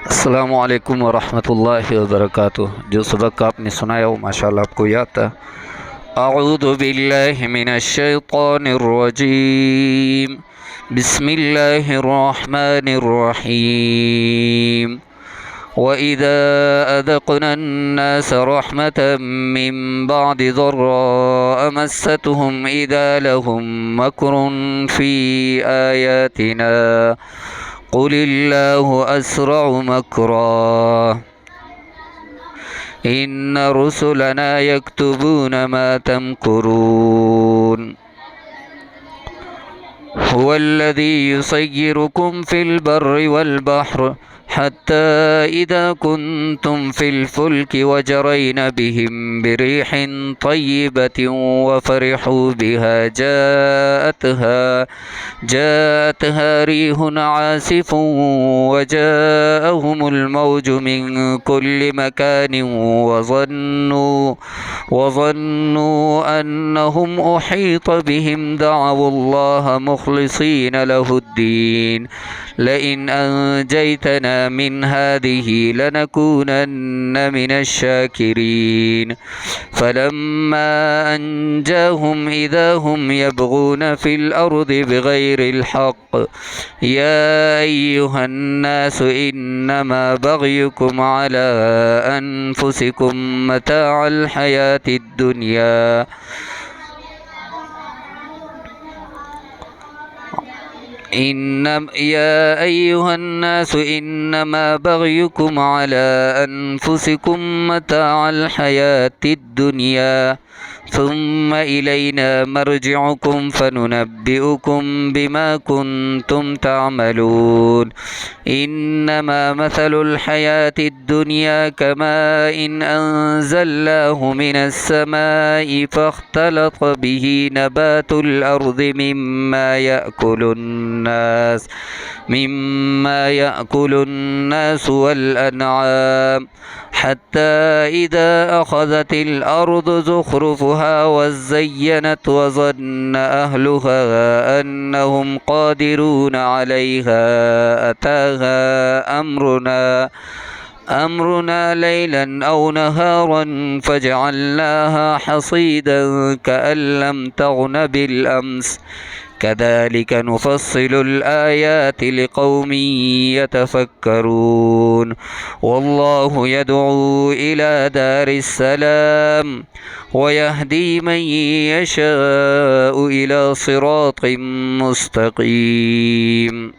अस्सलामुअलैकुम वरहमतुल्लाहि वबरकातुह। जो सबक आपने सुनाया वो माशाल्लाह आपको याद था। अऊज़ु बिल्लाहि मिनश्शैतानिर्रजीम। बिस्मिल्लाहिर्रहमानिर्रहीम। वइज़ा अज़क़ना अन्नास रहमतम मिन बअदि ज़र्राअ मस्सतहुम इज़ा लहुम मक्रुन फ़ी आयातिना क़ुलिल्लाहु अस्रअु मक्रा इन्न रुसुलना यक्तुबून मा तमकुरून। हुवल्लज़ी युसय्यिरुकुम फ़िल बर्रि वल बहरि हत्ता इज़ा कुन्तुम फ़िल फ़ुल्कि वजरयना बिहिम बिरिहिन तय्यिबतिन वफ़रिहू बिहा जाअतहा रिहुन आसिफ़ुन वजाअहुमुल मौजु मिन कुल्लि मकानिन वज़न्नू अन्नहुम उहीत बिहिम दअवुल्लाह मुख़्लिसीन लहुद्दीन लइन अंजयतना मिन हादिही लनकूनन्न मिनश्शाकिरीन। फलम्मा अंजाहुम इज़ा हुम यबगून फ़िल अर्दि बिग़ैरिल हक़्क़ या अय्युहन्नासु इन्नमा बग़युकुम अला अनफुसिकुम मताअल हयातिद दुनिया يا أيها الناس إنما بغيكم على أنفسكم متاع الحياة الدنيا ثم إلينا مرجعكم فننبئكم بما كنتم تعملون. إنما مثل الحياة الدنيا كماء أنزلناه من السماء فاختلط به نبات الأرض مما يأكل الناس والأنعام حتى إذا أخذت الأرض زخرفها وزينت وظن أهلها أنهم قادرون عليها أتاها أمرنا ليلا أو نهارا فجعلناها حصيدا كأن لم تغن بالأمس كذلك نفصل الآيات لقوم يتفكرون. والله يدعو إلى دار السلام ويهدي من يشاء إلى صراط مستقيم.